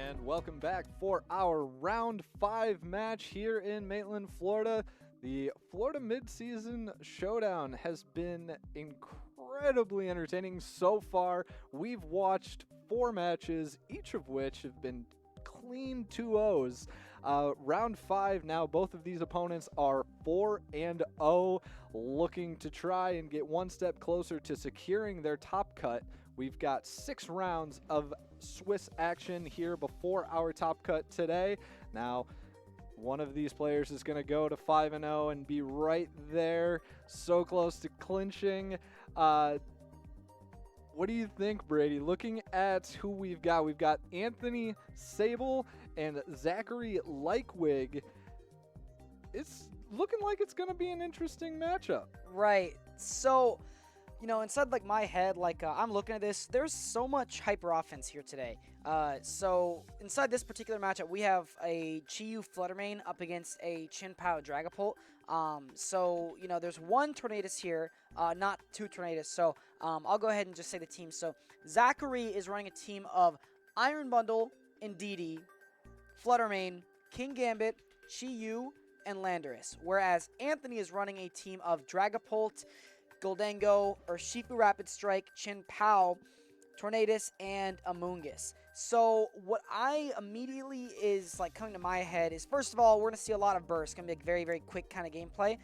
And welcome back for our round 5 match here in Maitland, Florida. The Florida Midseason Showdown has been incredibly entertaining so far. We've watched 4 matches, each of which have been clean 2-0s. Round 5 now, both of these opponents are 4-0, looking to try and get one step closer to securing their top cut. We've got 6 rounds of Swiss action here before our top cut today. Now, one of these players is going to go to 5-0 and be right there, so close to clinching. What do you think, Brady? Looking at who we've got Anthony Sable and Zachary Likewig. It's looking like it's going to be an interesting matchup. Right. So, inside like my head, I'm looking at this, there's so much hyper offense here today. So inside this particular matchup, we have a Chiyu Fluttermane up against a Chinpao Dragapult. So, there's one Tornadus here, not 2 Tornadus. So, I'll go ahead and just say the team. So, Zachary is running a team of Iron Bundle, Indeedee, Fluttermane, King Gambit, Chiyu, and Landorus. Whereas Anthony is running a team of Dragapult, Goldango, Urshifu Rapid Strike, Chinpao, Tornadus, and Amoonguss. So what I immediately is coming to my head is, first of all, we're going to see a lot of bursts. It's going to be a very, very quick kind of gameplay.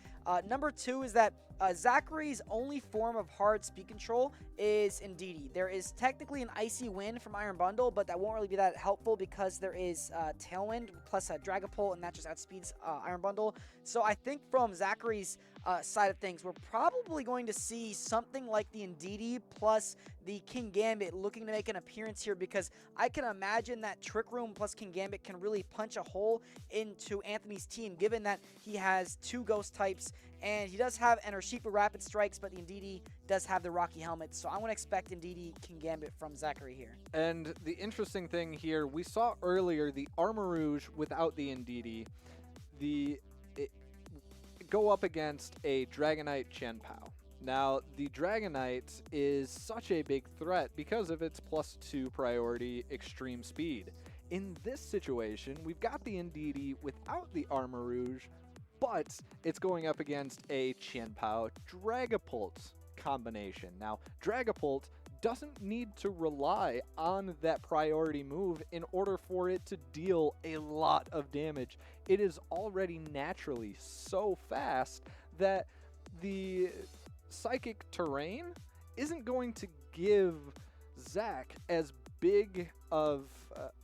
Number 2 is that Zachary's only form of hard speed control is Indeedee. There is technically an Icy Wind from Iron Bundle, but that won't really be that helpful because there is Tailwind plus a Dragapult, and that just outspeeds Iron Bundle. So I think from Zachary's side of things, we're probably going to see something like the Indeedee plus the King Gambit looking to make an appearance here, because I can imagine that Trick Room plus King Gambit can really punch a hole into Anthony's team, given that he has 2 Ghost types, and he does have an Urshifu Rapid Strikes, but the Indeedee does have the Rocky Helmet, so I want to expect Indeedee King Gambit from Zachary here. And the interesting thing here, we saw earlier the Armarouge without the Indeedee, go up against a Dragonite Chenpao. Now, the Dragonite is such a big threat because of its +2 priority extreme speed. In this situation, we've got the Indeedee without the Armarouge, but it's going up against a Chenpao Dragapult combination. Now, Dragapult doesn't need to rely on that priority move in order for it to deal a lot of damage. It is already naturally so fast that the Psychic Terrain isn't going to give Zach as big of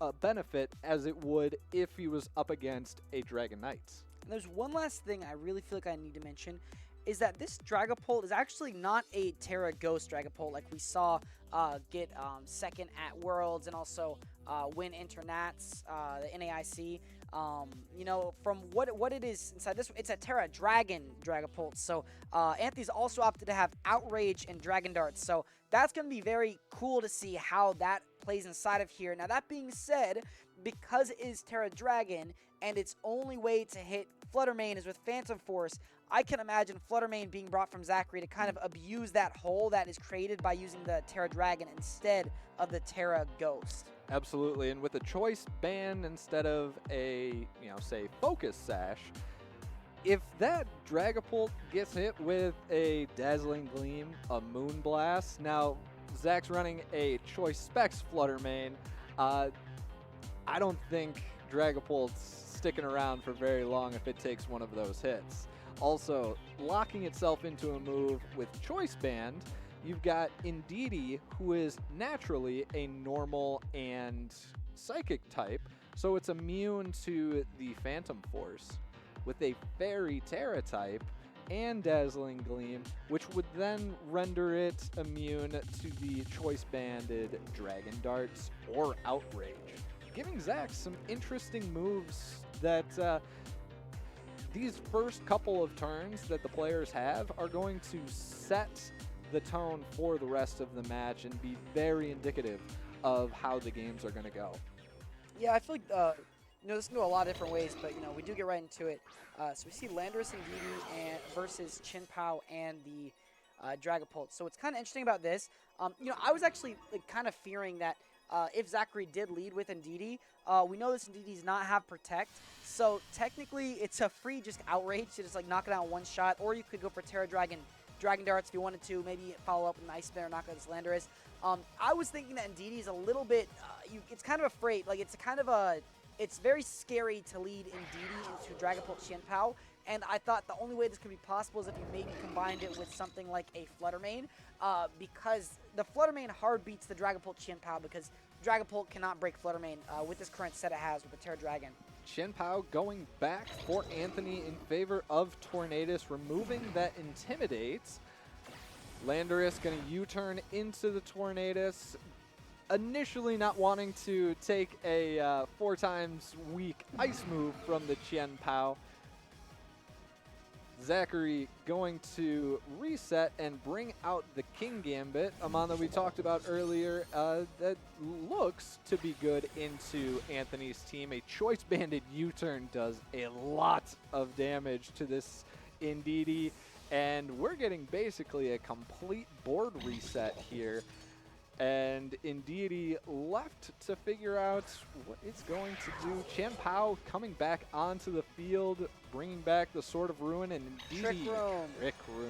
a benefit as it would if he was up against a Dragonite. And there's one last thing I really feel like I need to mention, is that this Dragapult is actually not a Terra Ghost Dragapult like we saw get second at Worlds and also win Internats, the NAIC. From what it is inside this, it's a Terra Dragon Dragapult. So Anthony's also opted to have Outrage and Dragon Darts. So that's going to be very cool to see how that plays inside of here. Now, that being said, because it is Terra Dragon and its only way to hit Fluttermane is with Phantom Force, I can imagine Fluttermane being brought from Zachary to kind of abuse that hole that is created by using the Terra Dragon instead of the Terra Ghost. Absolutely, and with a choice band instead of a, say, Focus Sash, if that Dragapult gets hit with a Dazzling Gleam, a Moonblast, now Zach's running a Choice Specs Fluttermane, I don't think Dragapult's sticking around for very long if it takes one of those hits. Also, locking itself into a move with Choice Band, you've got Indeedee, who is naturally a normal and psychic type, so it's immune to the Phantom Force, with a Fairy Terra type and Dazzling Gleam, which would then render it immune to the choice-banded Dragon Darts or Outrage, giving Zach some interesting moves that these first couple of turns that the players have are going to set the tone for the rest of the match and be very indicative of how the games are going to go. Yeah, I feel like this can go a lot of different ways, but we do get right into it. So we see Landorus and Indeedee versus Chinpao and the Dragapult. So what's kind of interesting about this, I was actually kind of fearing that if Zachary did lead with Ndidi, we know this Ndidi does not have Protect, so technically it's a free just outrage to just like knock it out in one shot, or you could go for Terra Dragon Darts if you wanted to, maybe follow up with an Ice Spin or knock out this Landorus. I was thinking that Ndidi is a little bit, it's kind of afraid, like it's very scary to lead Ndidi into Dragapult Qianpao, and I thought the only way this could be possible is if you maybe combined it with something like a Flutter Mane, because the Flutter Mane hard beats the Dragapult Qianpao because Dragapult cannot break Flutter Mane with this current set it has with the Terra Dragon. Qianpao going back for Anthony in favor of Tornadus, removing that Intimidates. Landorus going to U-turn into the Tornadus, initially not wanting to take a 4 times weak ice move from the Qianpao. Zachary going to reset and bring out the King Gambit, a mon that we talked about earlier that looks to be good into Anthony's team. A Choice Banded U-turn does a lot of damage to this Ndidi, and we're getting basically a complete board reset here. And Ndidi left to figure out what it's going to do. Qianpao coming back onto the field, bringing back the Sword of Ruin, and Ndidi. Trick Room.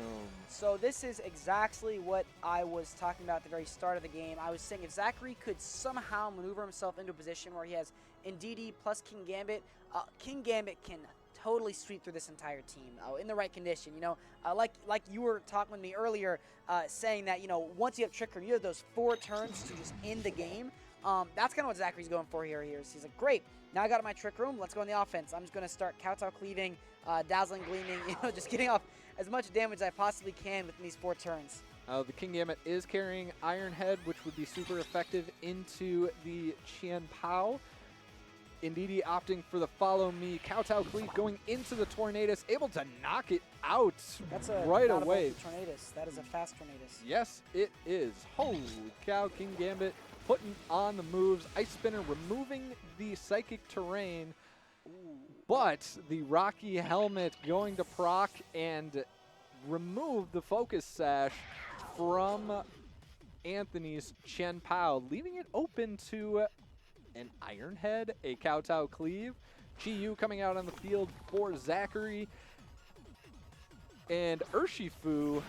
So this is exactly what I was talking about at the very start of the game. I was saying if Zachary could somehow maneuver himself into a position where he has Ndidi plus King Gambit can totally sweep through this entire team in the right condition. You know, like you were talking with me earlier, saying that, you know, once you have Trick Room, you have those 4 turns to just end the game. That's kind of what Zachary's going for here. He's like, great, now I got my Trick Room, let's go in the offense. I'm just going to start Kowtow Cleaving, Dazzling Gleaming, you know, just getting off as much damage as I possibly can within these 4 turns. The King Gambit is carrying Iron Head, which would be super effective into the Qianpao. Ndidi opting for the Follow Me. Kowtow Cleave going into the Tornadus, able to knock it out right away. Tornadus. That is a fast Tornadus. Yes, it is. Holy cow, King Gambit putting on the moves. Ice Spinner removing the Psychic Terrain, but the Rocky Helmet going to proc and remove the Focus Sash from Anthony's Qianpao, leaving it open to an Iron Head, a Kowtow Cleave, Chi-Yu coming out on the field for Zachary, and Urshifu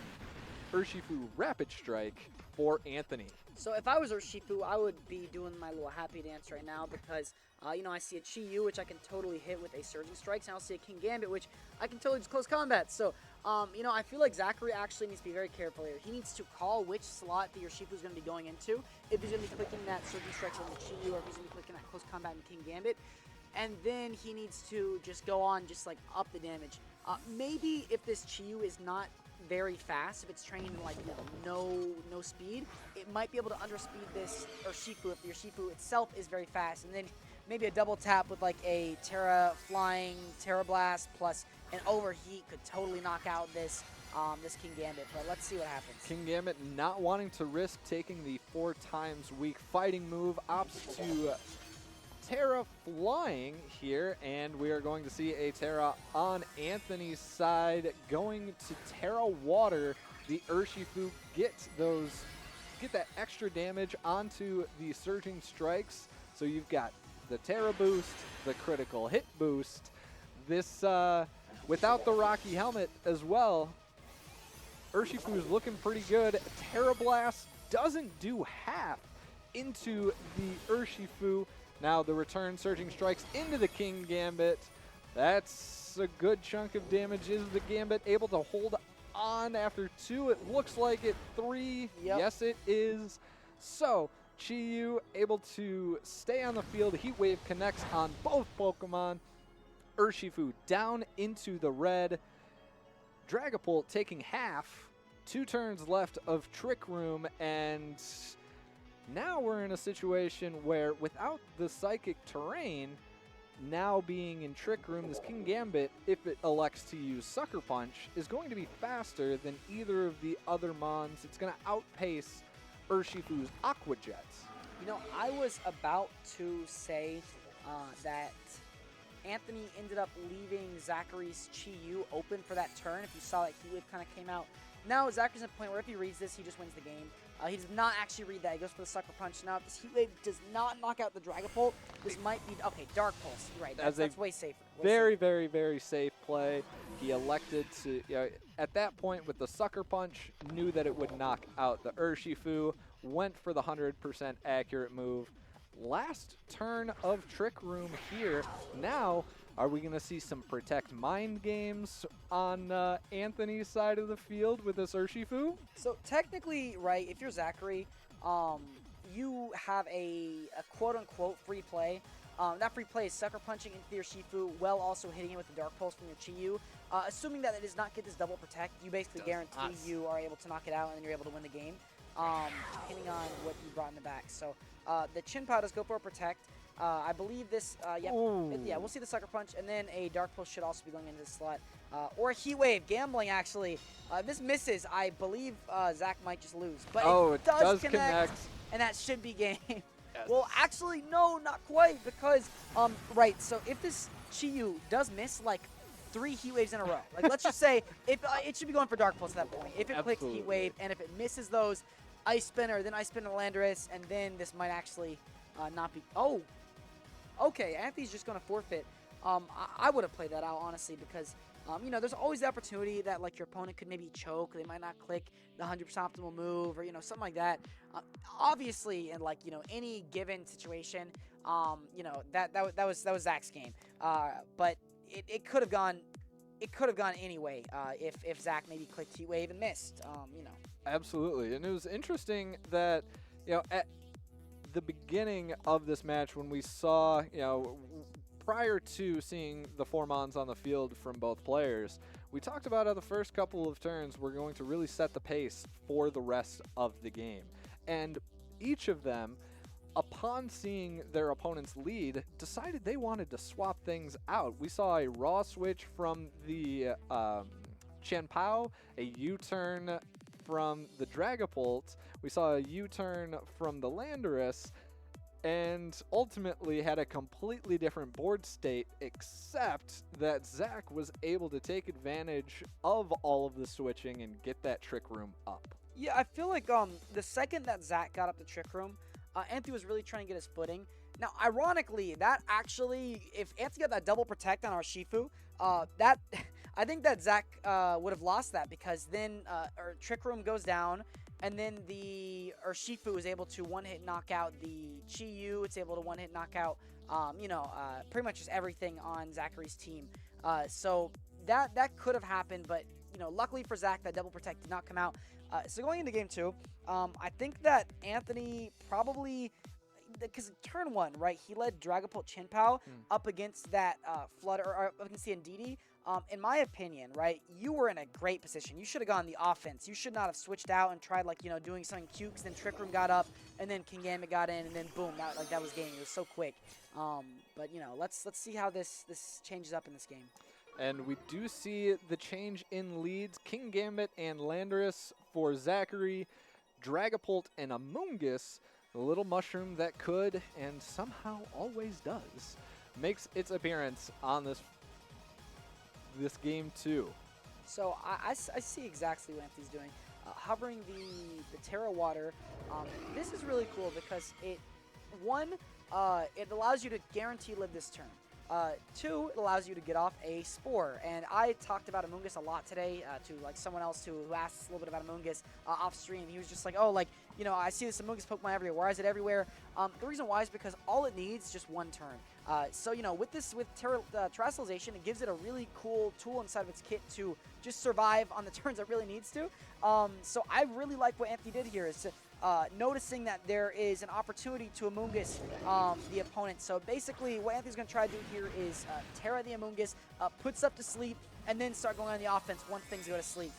Rapid Strike for Anthony. So if I was Urshifu, I would be doing my little happy dance right now because, you know, I see a Chi-Yu, which I can totally hit with a Surging Strikes, and I'll see a King Gambit, which I can totally just close combat. So, you know, I feel like Zachary actually needs to be very careful here. He needs to call which slot the Urshifu is going to be going into, if he's going to be clicking that Surging Strikes on the Chi-Yu, or if he's going to be clicking that close combat in King Gambit. And then he needs to just go on, just like up the damage. Maybe if this Chi-Yu is not very fast, if it's trained in like, you know, no speed, it might be able to underspeed this Urshifu if the Urshifu itself is very fast, and then maybe a double tap with like a Terra Flying Terra Blast plus an Overheat could totally knock out this this King Gambit. But let's see what happens. King Gambit not wanting to risk taking the 4 times weak fighting move, opts to Terra Flying here, and we are going to see a Terra on Anthony's side going to Terra Water. The Urshifu get that extra damage onto the Surging Strikes. So you've got the Terra boost, the critical hit boost. This without the Rocky Helmet as well, Urshifu is looking pretty good. Terra Blast doesn't do half into the Urshifu. Now the return Surging Strikes into the King Gambit. That's a good chunk of damage. Is the Gambit able to hold on after 2? It looks like it. 3. Yep. Yes, it is. So Chi-Yu able to stay on the field. Heat Wave connects on both Pokemon. Urshifu down into the red. Dragapult taking half. 2 turns left of Trick Room, and now we're in a situation where without the Psychic Terrain now being in Trick Room, this King Gambit, if it elects to use Sucker Punch, is going to be faster than either of the other mons. It's going to outpace Urshifu's Aqua Jet. You know, I was about to say that Anthony ended up leaving Zachary's Chi-Yu open for that turn. If you saw that Heat Wave kind of came out. Now Zachary's at a point where if he reads this, he just wins the game. He does not actually read that. He goes for the Sucker Punch. Now, if this Heat Wave does not knock out the Dragapult, this might be... Okay, Dark Pulse. You're right. That's way safer. Very, very, very safe play. He elected to, at that point with the Sucker Punch, knew that it would knock out the Urshifu, went for the 100% accurate move. Last turn of Trick Room here. Now, are we going to see some Protect Mind games on Anthony's side of the field with this Urshifu? So technically, right, if you're Zachary, you have a quote-unquote free play. That free play is Sucker Punching into your Urshifu while also hitting it with the Dark Pulse from your Chi-Yu. Assuming that it does not get this double protect, you basically guarantee you are able to knock it out and then you're able to win the game, depending on what you brought in the back. So the Chin-Pao does go for a protect. I believe this, yeah, we'll see the Sucker Punch, and then a Dark Pulse should also be going into the slot. Or a Heat Wave, gambling actually. If this misses, I believe Zach might just lose. But it does connect, and that should be game. Yes. Well, actually, no, not quite, because, right, so if this Chi-Yu does miss, like, 3 Heat Waves in a row, like, let's just say, if it should be going for Dark Pulse at that point. If it clicks Heat Wave, and if it misses those, Ice Spinner, then Ice Spinner Landorus, and then this might actually not be... Oh! Okay, Anthony's just going to forfeit. I would have played that out, honestly, because, there's always the opportunity that, like, your opponent could maybe choke, they might not click the 100% optimal move, or, something like that. Obviously, in, like, any given situation, that was Zach's game. But it could have gone anyway if Zach maybe clicked Heat Wave and missed, Absolutely, and it was interesting that, at the beginning of this match when we saw, prior to seeing the 4 Mons on the field from both players, we talked about how the first couple of turns were going to really set the pace for the rest of the game. And each of them, upon seeing their opponent's lead, decided they wanted to swap things out. We saw a raw switch from the Chien-Pao, a U-turn from the Dragapult, we saw a U-turn from the Landorus, and ultimately had a completely different board state, except that Zach was able to take advantage of all of the switching and get that Trick Room up. Yeah, I feel like the second that Zach got up the Trick Room, Anthony was really trying to get his footing. Now, ironically, that actually, if Anthony got that double protect on our Shifu, I think that Zach would have lost that, because then our Trick Room goes down, and then the Urshifu is able to one-hit knock out the Chi-Yu. It's able to one-hit knock out, pretty much just everything on Zachary's team. So that could have happened, but, luckily for Zach, that double protect did not come out. So going into game 2, I think that Anthony probably... Because turn 1, right, he led Dragapult Chien-Pao up against that Flood, or up against the Ndidi. In my opinion, right, you were in a great position. You should have gone the offense. You should not have switched out and tried, like, doing something cute, because then Trick Room got up, and then King Gambit got in, and then boom, that was game. It was so quick. But, let's see how this changes up in this game. And we do see the change in leads. King Gambit and Landorus for Zachary, Dragapult and Amoonguss. The little mushroom that could, and somehow always does, makes its appearance on this game too. So I see exactly what Anthony's doing. Hovering the Terra Water, this is really cool because it allows you to guarantee live this turn. 2, it allows you to get off a Spore. And I talked about Amoonguss a lot today to like someone else who asked us a little bit about Amoonguss off stream. He was just like, oh, like, I see this Amoonguss Pokemon everywhere. Why is it everywhere? The reason why is because all it needs is just 1 turn. So, with Terrestrialization, it gives it a really cool tool inside of its kit to just survive on the turns it really needs to. So I really like what Anthony did here, is to noticing that there is an opportunity to Amoonguss the opponent. So basically what Anthony's going to try to do here is Terra the Amoonguss, puts up to sleep, and then start going on the offense once things go to sleep.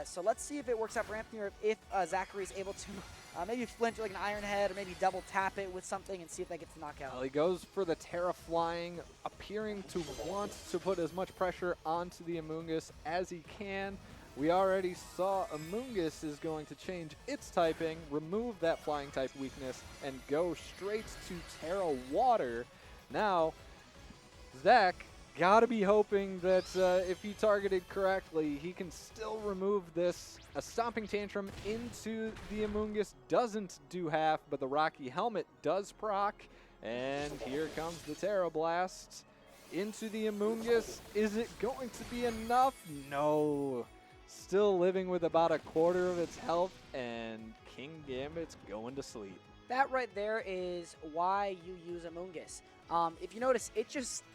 So let's see if it works out for Anthony, or if Zachary is able to maybe flinch like an Iron Head, or maybe double tap it with something and see if that gets a knockout. Well, he goes for the Terra Flying, appearing to want to put as much pressure onto the Amoonguss as he can. We already saw Amoonguss is going to change its typing, remove that flying type weakness, and go straight to Terra Water. Now, Zach Gotta be hoping that if he targeted correctly, he can still remove this. A Stomping Tantrum into the Amoonguss doesn't do half, but the Rocky Helmet does proc. And here comes the Terra Blast into the Amoonguss. Is it going to be enough? No. Still living with about a quarter of its health, and King Gambit's going to sleep. That right there is why you use Amoonguss. If you notice, it just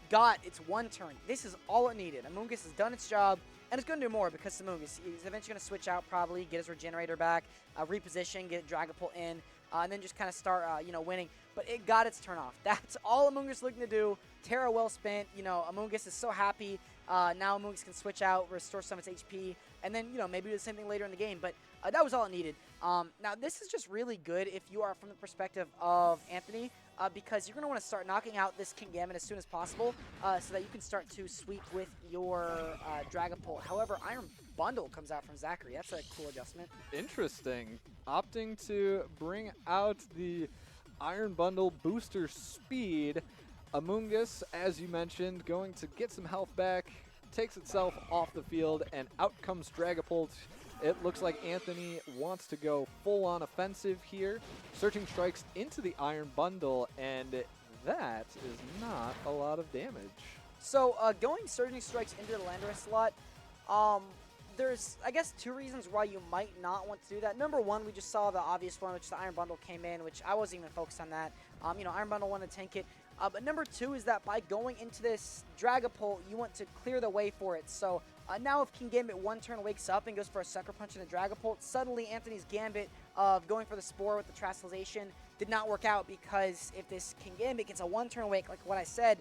got its one turn. This is all it needed. Amoonguss has done its job, and it's going to do more because Amoonguss. He's eventually going to switch out probably, get his Regenerator back, reposition, get Dragapult in, and then just kind of start, winning. But it got its turn off. That's all Amoonguss looking to do. Terra well spent. Amoonguss is so happy. Now Amoonguss can switch out, restore some of its HP, and then, maybe do the same thing later in the game. But that was all it needed. Now, this is just really good if you are from the perspective of Anthony, because you're going to want to start knocking out this King Gambit as soon as possible so that you can start to sweep with your Dragapult. However, Iron Bundle comes out from Zachary. That's a cool adjustment. Interesting. Opting to bring out the Iron Bundle booster speed. Amoonguss, as you mentioned, going to get some health back, takes itself off the field, and out comes Dragapult. It looks like Anthony wants to go full-on offensive here. Searching Strikes into the Iron Bundle, and that is not a lot of damage. So going Surging Strikes into the Landorus slot, there's, I guess, two reasons why you might not want to do that. Number one, we just saw the obvious one, which the Iron Bundle came in, which I wasn't even focused on that. Iron Bundle wanted to tank it. But number two is that by going into this Dragapult, you want to clear the way for it. So now if King Gambit one turn wakes up and goes for a Sucker Punch in the Dragapult, suddenly Anthony's Gambit of going for the Spore with the Trassalization did not work out, because if this King Gambit gets a one turn wake, like what I said,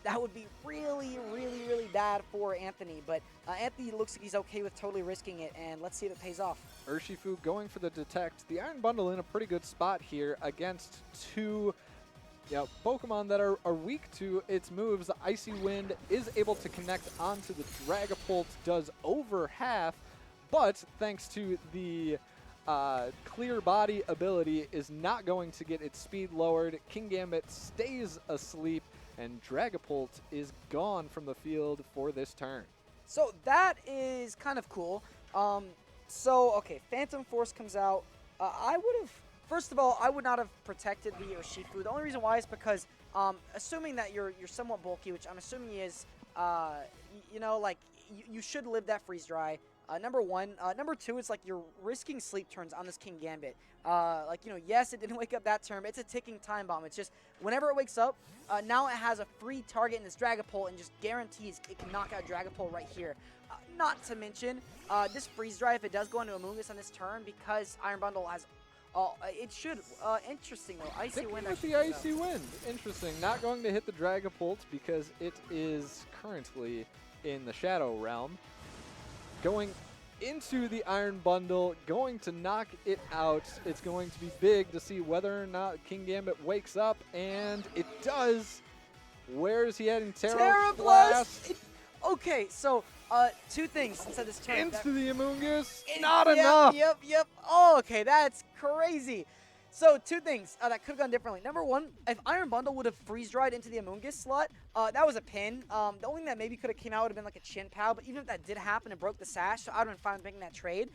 that would be really, really, really bad for Anthony. But Anthony looks like he's okay with totally risking it, and let's see if it pays off. Urshifu going for the Detect. The Iron Bundle in a pretty good spot here against two Pokemon that are weak to its moves. The Icy Wind is able to connect onto the Dragapult, does over half, but thanks to the Clear Body ability is not going to get its speed lowered. King Gambit stays asleep, and Dragapult is gone from the field for this turn. So that is kind of cool. Okay, Phantom Force comes out. First of all, I would not have protected the Urshifu. The only reason why is because, assuming that you're somewhat bulky, which I'm assuming he is, you should live that freeze dry. Number one. Number two is, you're risking sleep turns on this King Gambit. Yes, it didn't wake up that turn, but it's a ticking time bomb. It's just, whenever it wakes up, now it has a free target in this Dragapult and just guarantees it can knock out Dragapult right here. Not to mention, this freeze dry, if it does go into Amoonguss on this turn, because Iron Bundle has... it should. Interesting, though. Icy Wind. With the Icy Wind. Interesting. Not going to hit the Dragapult because it is currently in the Shadow Realm. Going into the Iron Bundle, going to knock it out. It's going to be big to see whether or not King Gambit wakes up, and it does. Where is he heading? Terra Blast. Okay, so two things inside this turn. Into the Amoonguss. Not enough. Yep. Oh, okay, that's crazy. So two things that could have gone differently. Number one, if Iron Bundle would have freeze-dried into the Amoonguss slot, that was a pin. The only thing that maybe could have came out would have been like a Chin Pow, but even if that did happen and broke the sash, so I would have been fine with making that trade.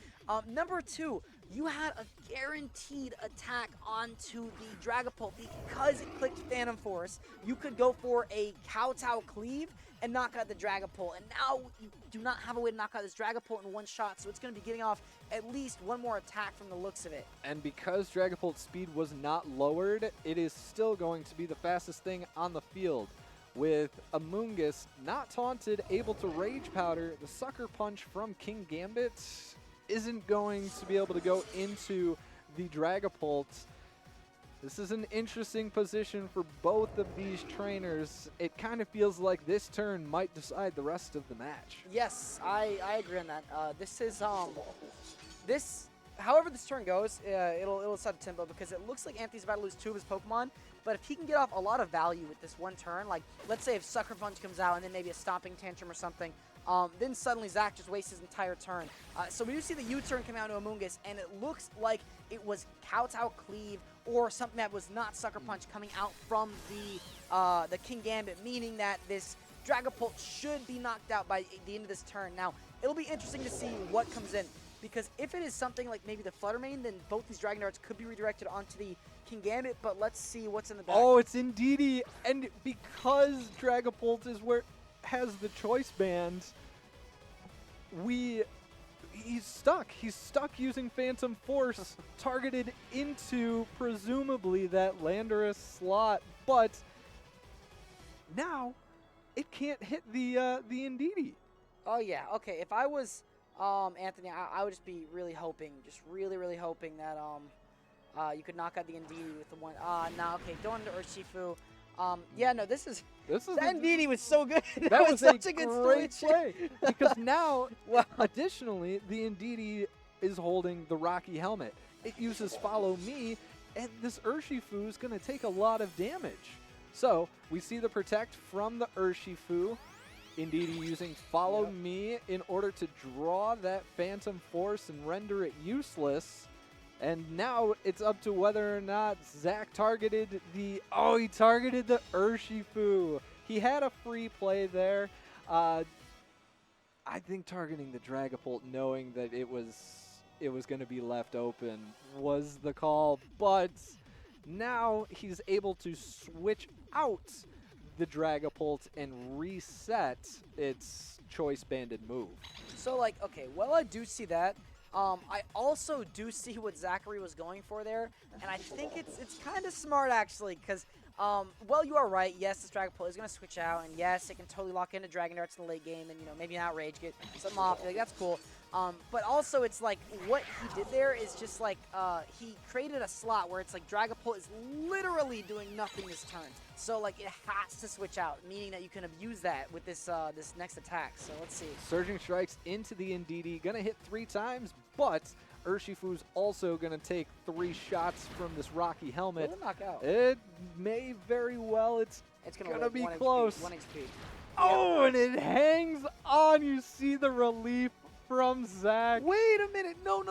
Number two, you had a guaranteed attack onto the Dragapult because it clicked Phantom Force. You could go for a Kowtow Cleave and knock out the Dragapult, and now you do not have a way to knock out this Dragapult in one shot, so it's going to be getting off at least one more attack from the looks of it. And because Dragapult's speed was not lowered, it is still going to be the fastest thing on the field. With Amoonguss not taunted, able to Rage Powder, the Sucker Punch from King Gambit isn't going to be able to go into the Dragapult. This is an interesting position for both of these trainers. It kind of feels like this turn might decide the rest of the match. Yes, I agree on that. However this turn goes, it'll set a tempo, because it looks like Anthony's about to lose two of his Pokemon. But if he can get off a lot of value with this one turn, like let's say if Sucker Punch comes out and then maybe a Stomping Tantrum or something, then suddenly Zach just wastes his entire turn. So we do see the U-turn come out to Amoonguss, and it looks like it was Kowtow Cleave or something that was not Sucker Punch coming out from the King Gambit, meaning that this Dragapult should be knocked out by the end of this turn. Now, it'll be interesting to see what comes in, because if it is something like maybe the Flutter Mane, then both these Dragon Darts could be redirected onto the Kingambit, but let's see what's in the back. Oh, it's Indeedee, and because Dragapult is where has the choice band, he's stuck. He's stuck using Phantom Force targeted into presumably that Landorus slot, but now it can't hit the Indeedee. Oh yeah, okay. If I was Anthony, I would just be really hoping, just really hoping that you could knock out the Indeedee with the one. No, okay, going into Urshifu. Yeah, no, that Indeedee was so good. That was such a a good great switch. play because now, Wow. additionally, the Indeedee is holding the Rocky Helmet. It uses Follow Me, and this Urshifu is going to take a lot of damage. So we see the Protect from the Urshifu. Indeedee using Follow Me in order to draw that Phantom Force and render it useless. And now it's up to whether or not Zach targeted the... Oh, he targeted the Urshifu. He had a free play there. I think targeting the Dragapult, knowing that it was going to be left open, was the call. But now he's able to switch out the Dragapult and reset its choice banded move. So, like, okay, well, I do see that. I also do see what Zachary was going for there, and I think it's kind of smart, actually, because, well, you are right. Yes, this Dragapult is going to switch out, and yes, it can totally lock into Dragon Darts in the late game and, maybe an Outrage, get something off. Like, that's cool. But also, it's like, what he did there is just like, he created a slot where it's like Dragapult is literally doing nothing this turn. So, like, it has to switch out, meaning that you can abuse that with this this next attack. So, let's see. Surging Strikes into the Indeedee. Going to hit 3 times, but Urshifu's also going to take 3 shots from this Rocky Helmet. Will it knock out? It may very well. It's going to be 1 close. HP, 1 HP. Oh, and it hangs on. You see the relief from Zach. Wait a minute. No.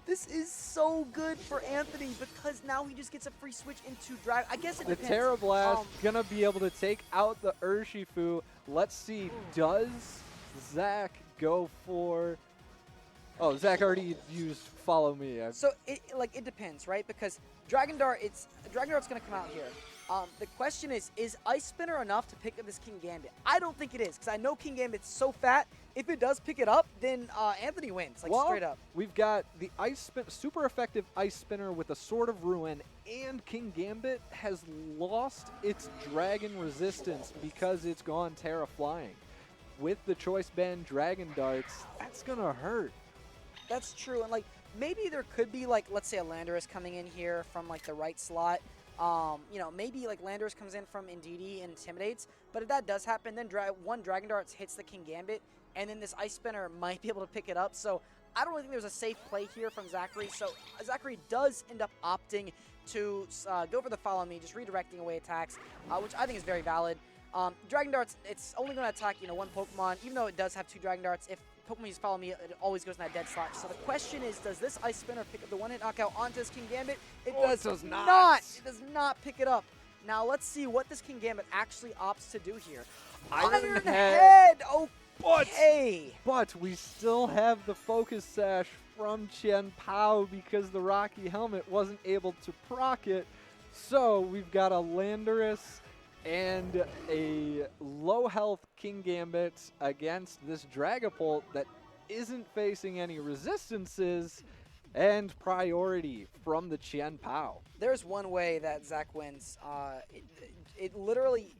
This is so good for Anthony because now he just gets a free switch into Drag. I guess it The depends. Terra Blast going to be able to take out the Urshifu. Let's see. Does Zach go for... Oh, Zach already used Follow Me. So it depends, right? Because Dragon Dart's going to come out here. The question is Ice Spinner enough to pick up this Kingambit? I don't think it is, because I know Kingambit's so fat. If it does pick it up, then Anthony wins, straight up. We've got the super effective Ice Spinner with a Sword of Ruin, and Kingambit has lost its Dragon resistance because it's gone Terra Flying. With the Choice Band Dragon Darts, that's going to hurt. That's true, and maybe there could be let's say a Landorus coming in here from the right slot. Maybe Landorus comes in from Indeedee and intimidates, but if that does happen, then one Dragon Darts hits the Kingambit, and then this Ice Spinner might be able to pick it up. So I don't really think there's a safe play here from Zachary. So Zachary does end up opting to go for the Follow Me, just redirecting away attacks, which I think is very valid. Dragon Darts, it's only going to attack one Pokemon, even though it does have 2 Dragon Darts. If Pokemon use Follow Me, it always goes in that dead slot. So the question is, does this Ice Spinner pick up the one-hit knockout onto this Kingambit? It does not. It does not pick it up. Now let's see what this Kingambit actually opts to do here. Iron Head. Okay. But we still have the Focus Sash from Qian Pao because the Rocky Helmet wasn't able to proc it. So we've got a Landorus and a low-health Kingambit against this Dragapult that isn't facing any resistances, and priority from the Qian Pao. There's one way that Zach wins. It literally,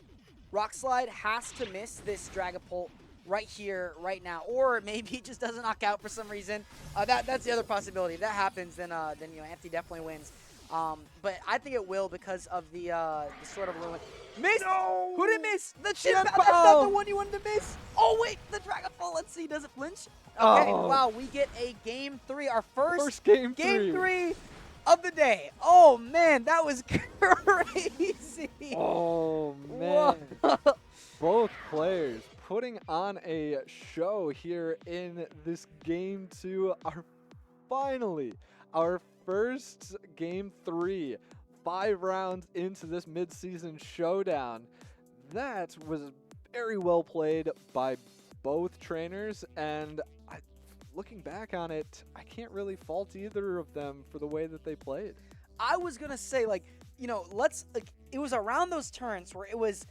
Rock Slide has to miss this Dragapult right here, right now, or maybe it just doesn't knock out for some reason. That's the other possibility. If that happens, then Anthony definitely wins. But I think it will because of the Sword of Ruin. Miss! No! Who did miss? The Qian Pao! Qian That's Pao! not the one you wanted to miss! Oh wait, the Dragapult! Let's see, does it flinch? Okay, Oh. wow, we get a Game 3, our first Game Game 3 of the day. Oh man, that was crazy! Oh, man. Both players putting on a show here in this Game 2. Our first Game 3, 5 rounds into this mid-season showdown. That was very well played by both trainers, and looking back on it, I can't really fault either of them for the way that they played. I was gonna say, like, it was around those turns where it was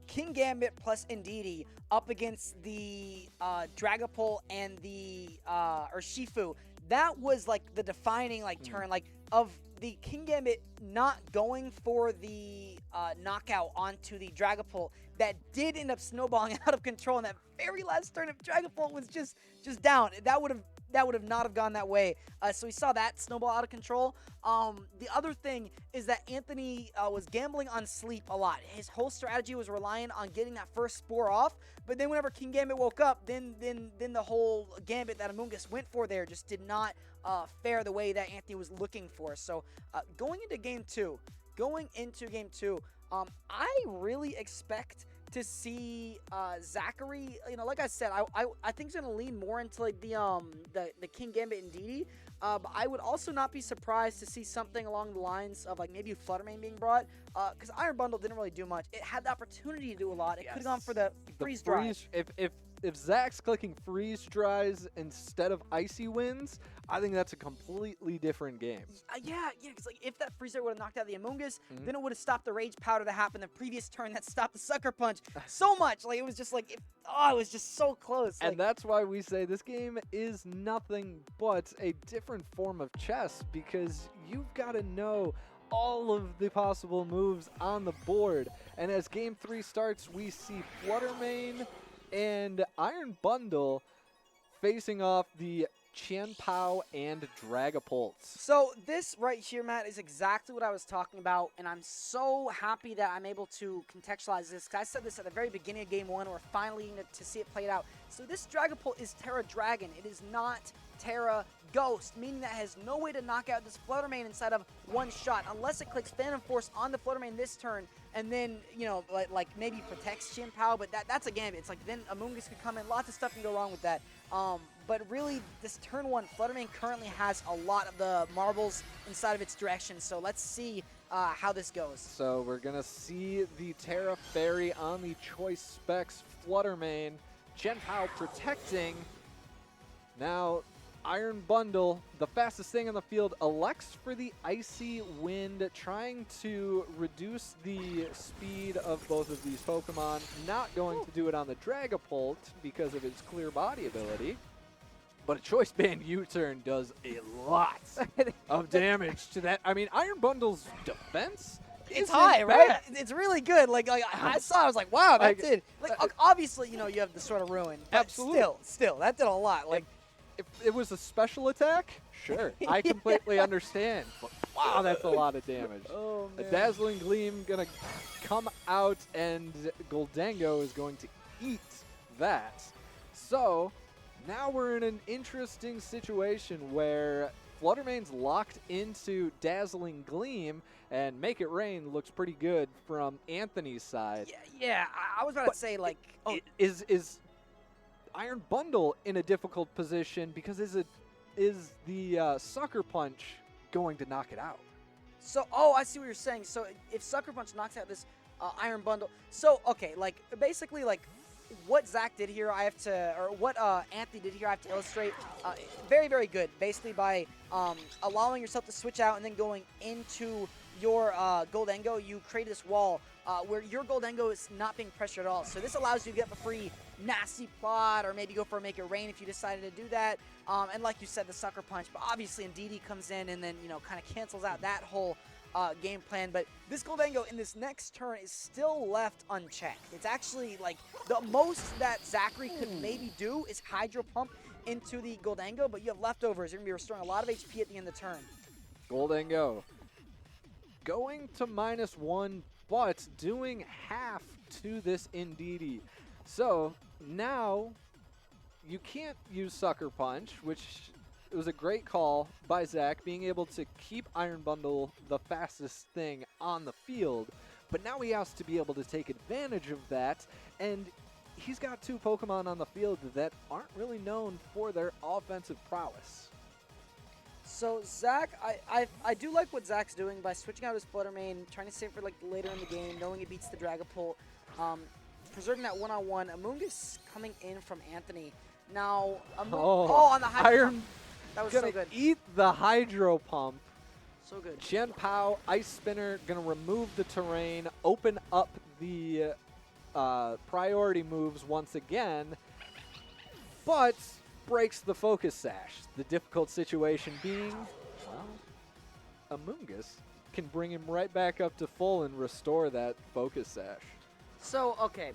King Gambit plus Ndidi up against the Dragapult and the or Shifu. That was like the defining turn, like, of the King Gambit not going for the knockout onto the Dragapult. That did end up snowballing out of control in that very last turn. If Dragapult was just down, that would have not have gone that way. So we saw that snowball out of control. The other thing is that Anthony was gambling on sleep a lot. His whole strategy was relying on getting that first spore off. But then whenever King Gambit woke up, then the whole gambit that Amoonguss went for there just did not fare the way that Anthony was looking for. So going into game two, I really expect to see Zachary. Like I said, I think he's gonna lean more into like the King Gambit and Ndidi. But I would also not be surprised to see something along the lines of like maybe Fluttermane being brought, because Iron Bundle didn't really do much. It had the opportunity to do a lot. It could have gone for the freeze dry. If Zach's clicking freeze dries instead of icy winds, I think that's a completely different game. Yeah, because like if that freeze dry would have knocked out the Amoonguss, then it would have stopped the rage powder that happened the previous turn that stopped the sucker punch so much. Like it was just like, it was just so close. And that's why we say this game is nothing but a different form of chess, because you've got to know all of the possible moves on the board. And as game 3 starts, we see Fluttermane and Iron Bundle facing off the Chien-Pao and Dragapults. So this right here, Matt, is exactly what I was talking about, and I'm so happy that I'm able to contextualize this, because I said this at the very beginning of game 1. We're finally getting to see it played out. So this Dragapult is Terra Dragon. It is not Terra Ghost, meaning that it has no way to knock out this Fluttermane inside of one shot, unless it clicks Phantom Force on the Fluttermane this turn, and then, like maybe protects Chien-Pao, but that's a gambit. It's like then Amoonguss could come in. Lots of stuff can go wrong with that. But really, this turn 1, Fluttermane currently has a lot of the marbles inside of its direction, so let's see how this goes. So we're going to see the Terra Fairy on the Choice Specs Fluttermane, Chien-Pao protecting. Now, Iron Bundle, the fastest thing on the field, elects for the Icy Wind, trying to reduce the speed of both of these Pokemon. Not going to do it on the Dragapult because of its clear body ability. But a Choice Band U-turn does a lot of damage to that. I mean, Iron Bundle's defense it's high, right? It's really good. Like I saw, I was like, wow, that did. Like, obviously, you have the sort of ruin. But absolutely. Still, that did a lot. Like, if it was a special attack, sure, I completely understand. But wow, that's a lot of damage. Oh, man. A Dazzling Gleam gonna come out, and Goldango is going to eat that. So now we're in an interesting situation where Fluttermane's locked into Dazzling Gleam, and Make It Rain looks pretty good from Anthony's side. Yeah. I was about to say, like, is Iron Bundle in a difficult position, because is the Sucker Punch going to knock it out? So, I see what you're saying. So if Sucker Punch knocks out this Iron Bundle, so okay, like basically like what Zach did here, what Anthony did here, I have to illustrate. Very, very good. Basically by allowing yourself to switch out and then going into your Goldango, you create this wall where your Goldango is not being pressured at all. So this allows you to get a free nasty plot, or maybe go for a Make It Rain if you decided to do that. And like you said, the Sucker Punch. But obviously Ndidi comes in and then, kind of cancels out that whole game plan. But this Goldango in this next turn is still left unchecked. It's actually like the most that Zachary could maybe do is Hydro Pump into the Goldango, but you have leftovers. You're going to be restoring a lot of HP at the end of the turn. Goldango going to -1, but doing half to this Ndidi. So now you can't use Sucker Punch, which it was a great call by Zach, being able to keep Iron Bundle the fastest thing on the field. But now he has to be able to take advantage of that, and he's got 2 Pokemon on the field that aren't really known for their offensive prowess. So Zach, I do like what Zach's doing by switching out his Fluttermane, trying to save for like later in the game, knowing it beats the Dragapult. preserving that one-on-one. Amoongus coming in from Anthony. Now, on the high Iron pump. That was gonna so good. eat the Hydro Pump. So good. Chen Pao, Ice Spinner, gonna remove the terrain, open up the priority moves once again, but breaks the Focus Sash. The difficult situation being, well, Amoongus can bring him right back up to full and restore that Focus Sash. So, okay.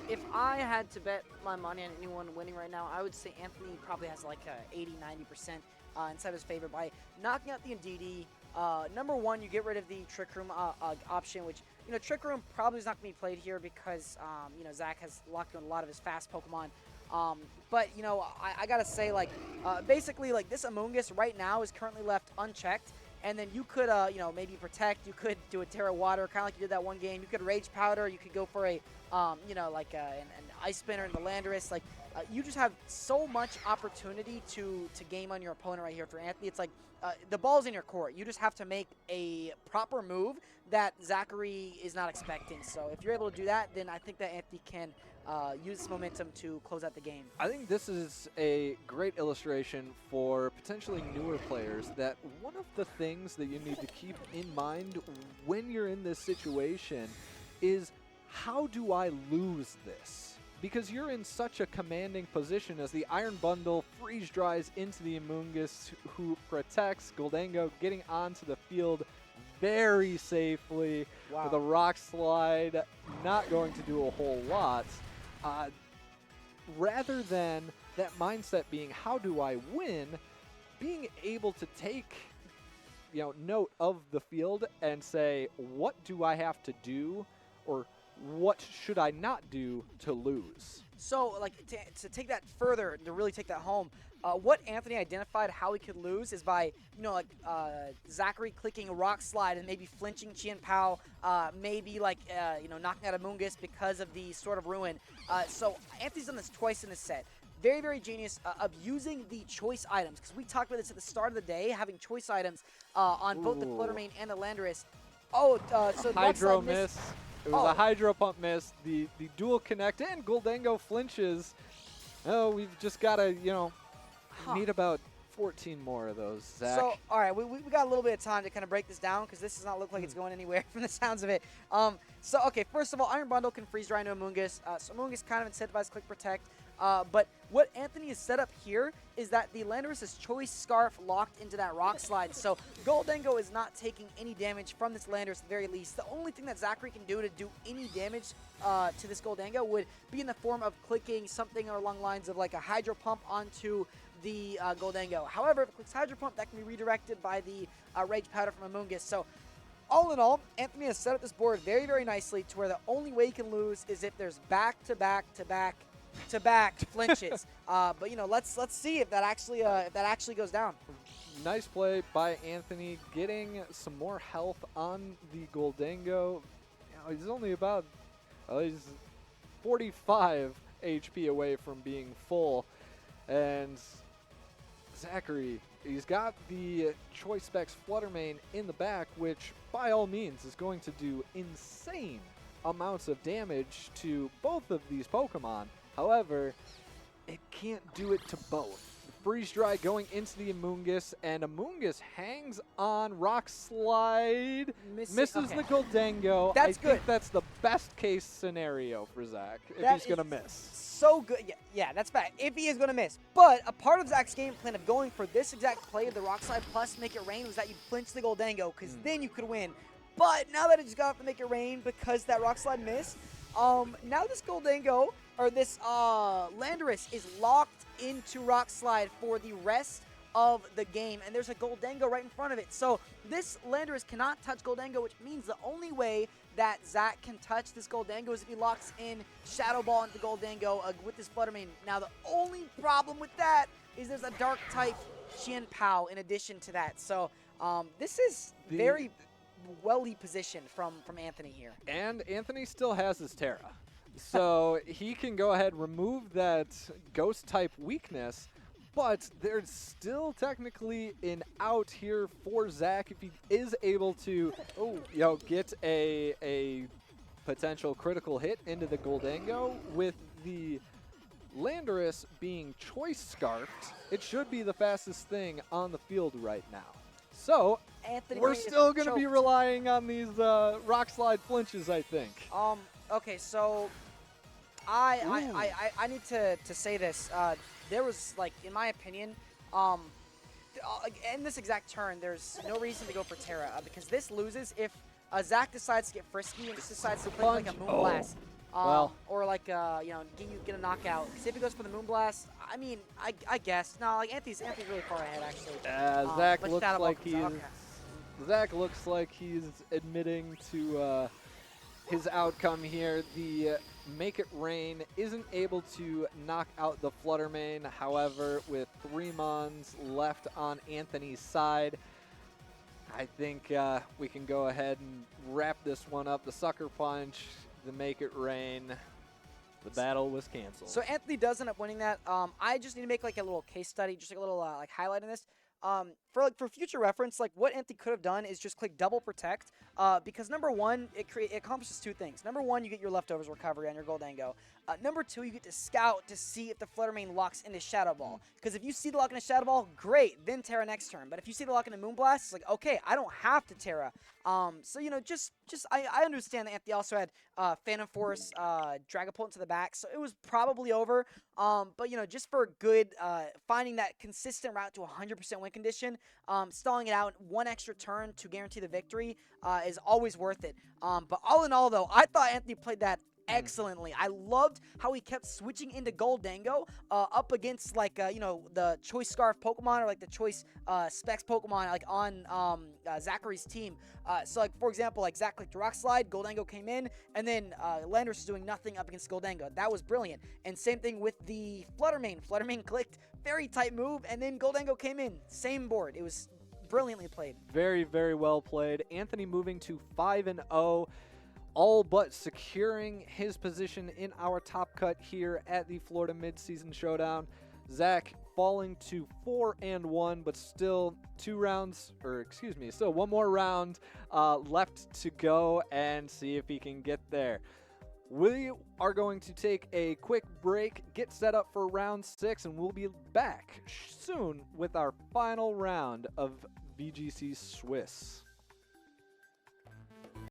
If I had to bet my money on anyone winning right now, I would say Anthony probably has like a 80-90% inside his favor by knocking out the Indeedee. Number one, you get rid of the Trick Room option, which, Trick Room probably is not going to be played here because, Zach has locked in a lot of his fast Pokemon. But, I got to say, basically, this Amoongus right now is currently left unchecked. And then you could, maybe Protect. You could do a Terra Water, kind of like you did that one game. You could Rage Powder. You could go for a, an Ice Spinner and the Landorus. You just have so much opportunity to game on your opponent right here. For Anthony, it's like the ball's in your court. You just have to make a proper move that Zachary is not expecting. So if you're able to do that, then I think that Anthony can use this momentum to close out the game. I think this is a great illustration for potentially newer players that one of the things that you need to keep in mind when you're in this situation is, how do I lose this? Because you're in such a commanding position as the Iron Bundle freeze dries into the Amoongus, who protects Goldango, getting onto the field very safely with a Rock Slide, not going to do a whole lot. Rather than that mindset being, how do I win, being able to take note of the field and say, what do I have to do, or what should I not do to lose? So, to take that further, to really take that home, what Anthony identified how he could lose is by, Zachary clicking a Rock Slide and maybe flinching Chien Pao, maybe knocking out Amoongus because of the Sword of Ruin. So Anthony's done this twice in this set. Very, very genius, abusing the choice items, because we talked about this at the start of the day, having choice items on both the Fluttermane and the Landorus. So Hydro miss. It was a Hydro Pump miss. The dual connect, and Goldango flinches. Oh, we've just got to, need about 14 more of those, Zach. So, all right, we got a little bit of time to kind of break this down, because this does not look like it's going anywhere from the sounds of it. Okay, first of all, Iron Bundle can freeze dry into Amoongus. So Amoongus kind of incentivized Click Protect. But what Anthony has set up here is that the Landorus' Choice Scarf locked into that Rock Slide. So Goldango is not taking any damage from this Landorus at the very least. The only thing that Zachary can do to do any damage to this Goldango would be in the form of clicking something along the lines of like a Hydro Pump onto the Goldango. However, if it clicks Hydro Pump, that can be redirected by the Rage Powder from Amoongus. So all in all, Anthony has set up this board very, very nicely to where the only way he can lose is if there's back-to-back flinches. But let's see if that actually goes down. Nice play by Anthony, getting some more health on the Goldango. He's only about he's 45 HP away from being full, and Zachary, he's got the Choice Specs Fluttermane in the back, which by all means is going to do insane amounts of damage to both of these Pokemon. However, it can't do it to both. Freeze Dry going into the Amoongus, and Amoongus hangs on Rock Slide, misses the Goldango. That's good. I think that's the best case scenario for Zach, if he's going to miss. So good. Yeah, that's bad. If he is going to miss. But a part of Zach's game plan of going for this exact play of the Rock Slide plus Make It Rain was that you flinch the Goldango, because then you could win. But now that it just got off to Make It Rain because that Rock Slide missed, now this Goldango, or this Landorus, is locked into Rock Slide for the rest of the game, and there's a Goldango right in front of it. So this Landorus cannot touch Goldango, which means the only way that Zach can touch this Goldango is if he locks in Shadow Ball into Goldango with this Fluttermane. Now the only problem with that is there's a Dark type Chien Pao in addition to that. So this is very well-y positioned from Anthony here. And Anthony still has his Terra. So he can go ahead and remove that Ghost type weakness, but there's still technically an out here for Zach if he is able to get a potential critical hit into the Goldango. With the Landorus being choice scarfed, it should be the fastest thing on the field right now. So Anthony we're Green is still going to be choked. relying on these rock slide flinches, I think. Okay, so I need to say this. There was, like, in my opinion, in this exact turn, there's no reason to go for Terra because this loses if Zach decides to get frisky and just decides to play like a Moonblast. Well. Or like, get a knockout. Because if he goes for the Moonblast, I mean, I guess. No, like, Anthony's really far ahead, actually. Zach but looks Shadow like Ball he's... comes out. Okay. Zach looks like he's admitting to his outcome here. The Make It Rain isn't able to knock out the Fluttermane. However, with 3 Mons left on Anthony's side, I think we can go ahead and wrap this one up. The Sucker Punch, the Make It Rain, the battle was canceled. So Anthony does end up winning that. I just need to make like a little case study, just like a little like highlight in this. For future reference, like what Anthony could have done is just click double protect, because number one, it accomplishes 2 things. Number one, you get your leftovers recovery on your Goldango. Number 2, you get to scout to see if the Fluttermane locks into Shadow Ball. Because if you see the lock into Shadow Ball, great, then Terra next turn. But if you see the lock into Moonblast, it's like, okay, I don't have to Terra. So I understand that Anthony also had Phantom Force, Dragapult into the back, so it was probably over. But just for good, finding that consistent route to 100% win condition, stalling it out 1 extra turn to guarantee the victory is always worth it. But all in all, though, I thought Anthony played that excellently. I loved how he kept switching into Goldango up against like the choice scarf Pokemon or like the choice specs Pokemon like on Zachary's team. So like for example, like Zach clicked Rock Slide, Goldango came in, and then Landorus was doing nothing up against Goldango. That was brilliant. And same thing with the Fluttermane. Fluttermane clicked very tight move, and then Goldango came in. Same board. It was brilliantly played. Very, very well played. Anthony moving to 5-0. All but securing his position in our top cut here at the Florida Midseason Showdown. Zach falling to 4-1, but still still 1 more round left to go and see if he can get there. We are going to take a quick break, get set up for round 6, and we'll be back soon with our final round of VGC Swiss.